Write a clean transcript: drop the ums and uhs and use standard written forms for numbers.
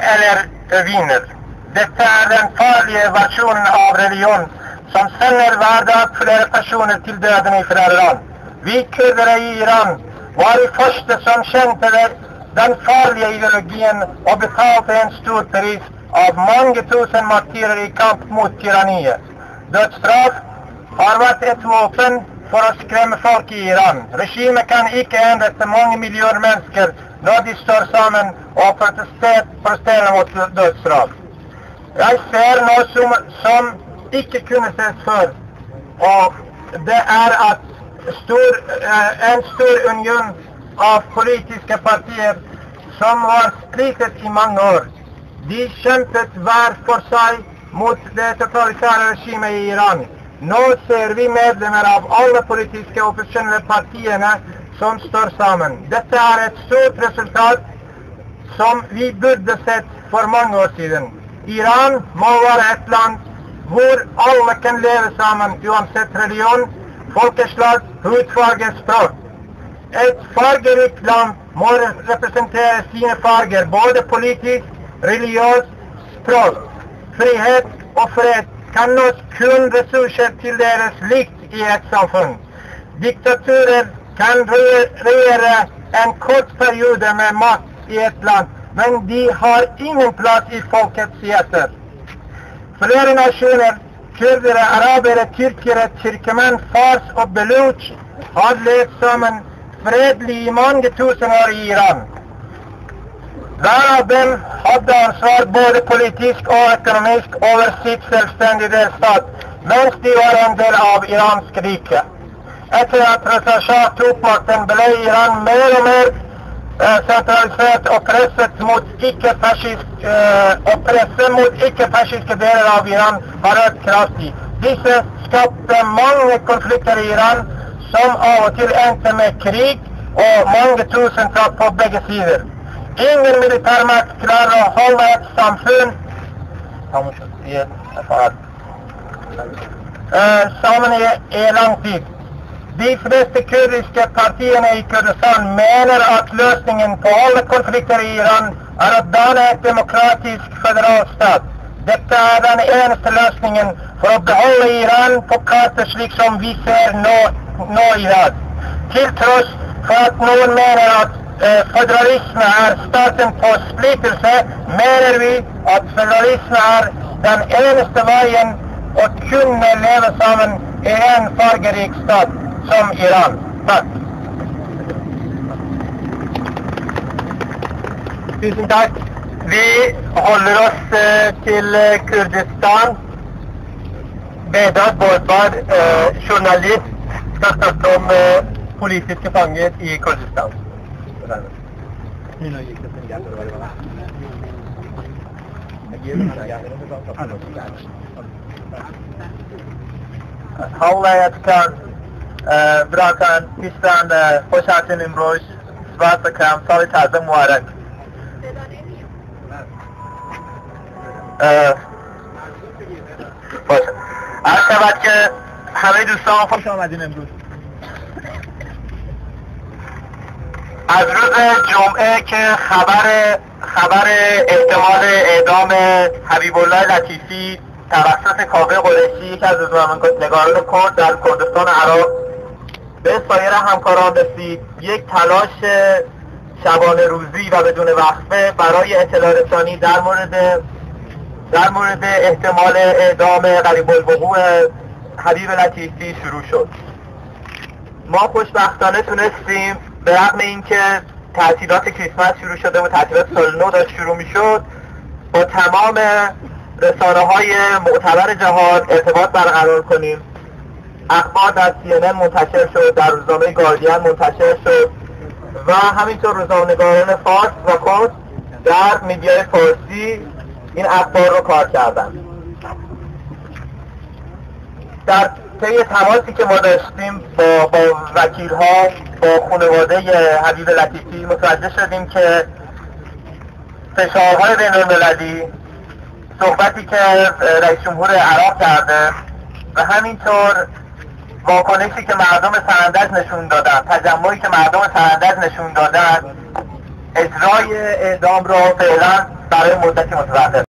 eller vinner. Dette den farlige versjonen av religion som sender hver dag flere personer til døden i flere land. Vi kurdere i Iran var de første som kjente den farlige ideologien og betalte en stor pris av mange tusen martyrer i kamp mot tyranniet. Dødsstraff har vært et våpen for å skremme folk i Iran. Regimet kan ikke endre til mange millioner mennesker når de står sammen og protesterer mot dødsstraff. Jeg ser noe som ikke kunne ses før, og det er at en stor union av politiske partier som var splittet i mange år. De kjempet hver for seg mot det totalitære regimet i Iran. Nå ser vi medlemmer av alle politiske og opposisjonelle partiene som står sammen. Dette er et stort resultat som vi burde sett for mange år siden. Iran må være et land hvor alle kan leve sammen uansett religion, folkeslag, hudfarge, språk. Et fargerikt land må representere sine farger, både politisk, religiøst, språk. Frihet og fred kan nås kun ressurser tildeles likt i et samfunn. Diktaturer kan regjere en kort periode med makt i et land, men de har ingen plass i folkets hjerter. Flere nasjoner, kurdere, arabere, tyrkere, tyrkemenn, fars og beluch, har levd sammen fredelig i mange tusen år i Iran. Hver av dem hadde ansvar både politisk og økonomisk over sitt selvstendige delstat, mens de var en del av iransk rike. Etter at Reza Shah tok makten, ble Iran mer og mer sentralisert og presset mot ikke-fascistiske deler av Iran har økt kraftig. Disse skapte mange konflikter i Iran, som av og til endte med krig og mange tusen tap på begge sider. Ingen militærmakt klarer å holde et samfunn sammen i lang tid. De fleste kurdiske partiene i Kurdistan mener at løsningen på alle konflikter i Iran er å danne et demokratisk føderal stat. Dette er den eneste løsningen for å beholde Iran på kartet slik som vi ser nå i dag. Til tross for at noen mener at føderalisme er starten på splittelse, mener vi at føderalisme er den eneste veien å kunne leve sammen i en fargerik stat som Iran. Takk. Tusen takk. Vi holder oss til Kurdistan. Behzad Bozbard, journalist, skal snakke om politiske fanger i Kurdistan. حالت کن براکن پیستان خوشحالتون امروز سپاس بکنم سال تازه مبارک. باشه عرض شود که همه دوستان خوش آمدین. امروز از روز جمعه که خبر احتمال اعدام حبیب الله لطیفی توسط کاوه قریشی، یکی از روزنامه‌نگاران کرد در کردستان عراق، به سایر همکاران رسید، یک تلاش شبانه روزی و بدون وقفه برای اطلاع رسانی در مورد احتمال اعدام قریب الوقوع حبیب لطیفی شروع شد. ما خوشبختانه تونستیم به رغم اینکه تعطیلات کریسمس شروع شده و تعطیلات سال نو داشت شروع میشد، با تمام رسانه‌های معتبر جهان ارتباط برقرار کنیم. اخبار در CNN منتشر شد، در روزنامه گاردین منتشر شد و همینطور روزنامه‌نگاران فارس و کرد در میدیای فارسی این اخبار رو کار کردن. در طی تماسی که ما داشتیم با وکیل‌ها، با خانواده حبیب لطیفی، متوجه شدیم که فشارهای بین‌المللی، صحبتی که رئیس جمهور عراق کرده و همینطور واکنشی که مردم سرندج نشون دادن، تجمعی که مردم سرندج نشون دادن، اجرای اعدام را فعلا برای مدتی متوقف